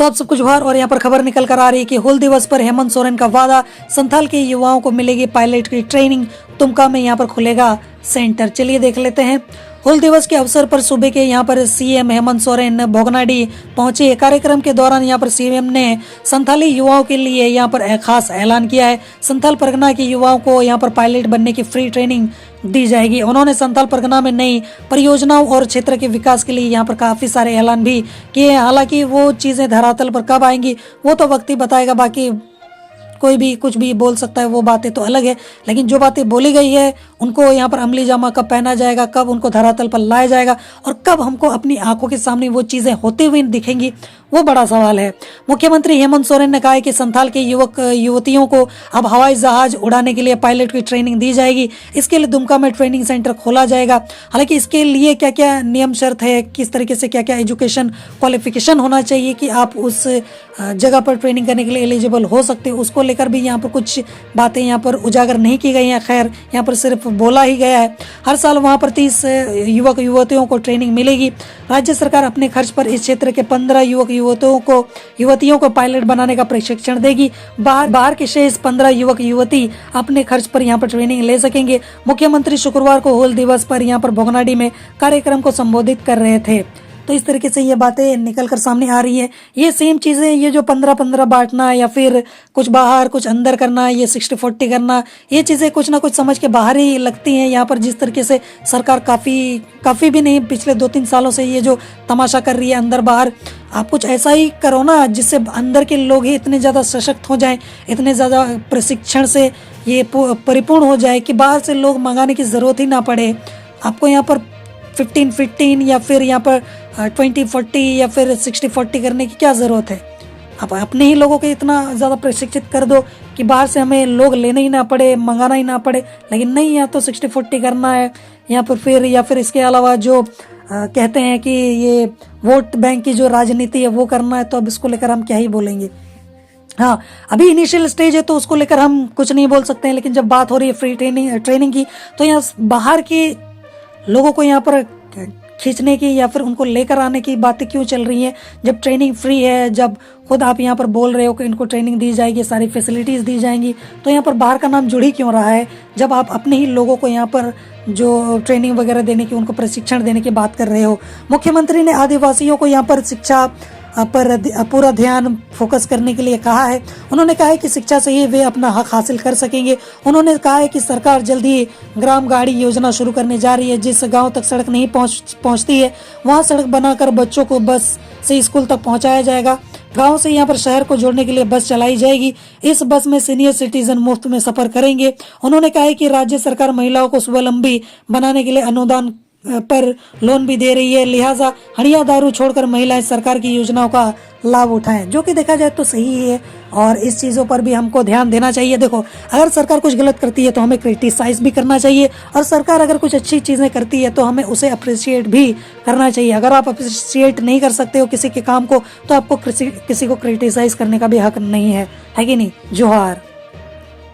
तो अब सब कुछ बाहर और यहाँ पर खबर निकल कर आ रही है कि हूल दिवस पर हेमंत सोरेन का वादा, संथाल के युवाओं को मिलेगी पायलट की ट्रेनिंग, दुमका में यहाँ पर खुलेगा सेंटर। चलिए देख लेते हैं। हूल दिवस के अवसर पर सूबे के यहाँ पर सीएम हेमंत सोरेन भोगनाडी पहुंचे। कार्यक्रम के दौरान यहाँ पर सीएम ने संथाली युवाओं के लिए यहाँ पर खास ऐलान किया है। संथाल परगना के युवाओं को यहाँ पर पायलट बनने की फ्री ट्रेनिंग दी जाएगी। उन्होंने संथाल परगना में नई परियोजनाओं और क्षेत्र के विकास के लिए यहाँ पर काफी सारे ऐलान भी किए हैं। हालांकि वो चीजें धरातल पर कब आएंगी वो तो वक्त ही बताएगा। बाकी कोई भी कुछ भी बोल सकता है, वो बातें तो अलग है, लेकिन जो बातें बोली गई है उनको यहाँ पर अमली जामा कब पहना जाएगा, कब उनको धरातल पर लाया जाएगा और कब हमको अपनी आंखों के सामने वो चीजें होती हुई दिखेंगी, वो बड़ा सवाल है। मुख्यमंत्री हेमंत सोरेन ने कहा है कि संथाल के युवक युवतियों को अब हवाई जहाज उड़ाने के लिए पायलट की ट्रेनिंग दी जाएगी। इसके लिए दुमका में ट्रेनिंग सेंटर खोला जाएगा। हालांकि इसके लिए क्या क्या नियम शर्त है, किस तरीके से क्या क्या एजुकेशन क्वालिफिकेशन होना चाहिए कि आप उस जगह पर ट्रेनिंग करने के लिए एलिजिबल हो सकते हो, उसको लेकर भी यहाँ पर कुछ बातें यहाँ पर उजागर नहीं की गई हैं। खैर, यहाँ पर सिर्फ बोला ही गया है। हर साल वहाँ पर 30 युवक युवतियों को ट्रेनिंग मिलेगी। राज्य सरकार अपने खर्च पर इस क्षेत्र के 15 युवक युवतियों को पायलट बनाने का प्रशिक्षण देगी। बाहर के शेष 15 युवक युवती अपने खर्च पर यहाँ पर ट्रेनिंग ले सकेंगे। मुख्यमंत्री शुक्रवार को हूल दिवस पर यहाँ पर भोगनाडी में कार्यक्रम को संबोधित कर रहे थे। तो इस तरीके से ये बातें निकल कर सामने आ रही है। ये सेम चीज़ें, ये जो 15-15 बांटना या फिर कुछ बाहर कुछ अंदर करना, ये 60-40 करना, ये चीज़ें कुछ ना कुछ समझ के बाहर ही लगती हैं। यहाँ पर जिस तरीके से सरकार काफ़ी भी नहीं, पिछले 2-3 सालों से ये जो तमाशा कर रही है अंदर बाहर, आप कुछ ऐसा ही करो ना जिससे अंदर के लोग ही इतने ज़्यादा सशक्त हो जाएं, इतने ज़्यादा प्रशिक्षण से ये परिपूर्ण हो जाए कि बाहर से लोग मंगाने की ज़रूरत ही ना पड़े। आपको यहाँ पर 15-15 या फिर यहाँ पर 20-40 या फिर 60-40 करने की क्या ज़रूरत है। आप अपने ही लोगों को इतना ज़्यादा प्रशिक्षित कर दो कि बाहर से हमें लोग लेने ही ना पड़े, मंगाना ही ना पड़े। लेकिन नहीं, या तो 60-40 करना है या फिर इसके अलावा जो कहते हैं कि ये वोट बैंक की जो राजनीति है वो करना है। तो अब इसको लेकर हम क्या ही बोलेंगे। हाँ, अभी इनिशियल स्टेज है तो उसको लेकर हम कुछ नहीं बोल सकते हैं। लेकिन जब बात हो रही है फ्री ट्रेनिंग की, तो यहाँ बाहर के लोगों को यहाँ पर खींचने की या फिर उनको लेकर आने की बातें क्यों चल रही हैं, जब ट्रेनिंग फ्री है, जब खुद आप यहाँ पर बोल रहे हो कि इनको ट्रेनिंग दी जाएगी, सारी फैसिलिटीज़ दी जाएंगी, तो यहाँ पर बाहर का नाम जुड़ ही क्यों रहा है, जब आप अपने ही लोगों को यहाँ पर जो ट्रेनिंग वगैरह देने की, उनको प्रशिक्षण देने की बात कर रहे हो। मुख्यमंत्री ने आदिवासियों को यहाँ पर शिक्षा पर पूरा ध्यान फोकस करने के लिए कहा है। उन्होंने कहा है कि शिक्षा से ही वे अपना हक हासिल कर सकेंगे। उन्होंने कहा है कि सरकार जल्द ही ग्राम गाड़ी योजना शुरू करने जा रही है। जिस गांव तक सड़क नहीं पहुंचती है वहां सड़क बनाकर बच्चों को बस से स्कूल तक पहुंचाया जाएगा। गांव से यहां पर शहर को जोड़ने के लिए बस चलाई जाएगी। इस बस में सीनियर सिटीजन मुफ्त में सफर करेंगे। उन्होंने कहा है कि राज्य सरकार महिलाओं को स्वावलंबी बनाने के लिए अनुदान पर लोन भी दे रही है। लिहाजा हड़िया दारू छोड़कर महिलाएं सरकार की योजनाओं का लाभ उठाएं, जो कि देखा जाए तो सही है। और इस चीज़ों पर भी हमको ध्यान देना चाहिए। देखो, अगर सरकार कुछ गलत करती है तो हमें क्रिटिसाइज भी करना चाहिए, और सरकार अगर कुछ अच्छी चीज़ें करती है तो हमें उसे अप्रिशिएट भी करना चाहिए। अगर आप अप्रिशिएट नहीं कर सकते हो किसी के काम को, तो आपको किसी को क्रिटिसाइज करने का भी हक नहीं है कि नहीं। जोहार।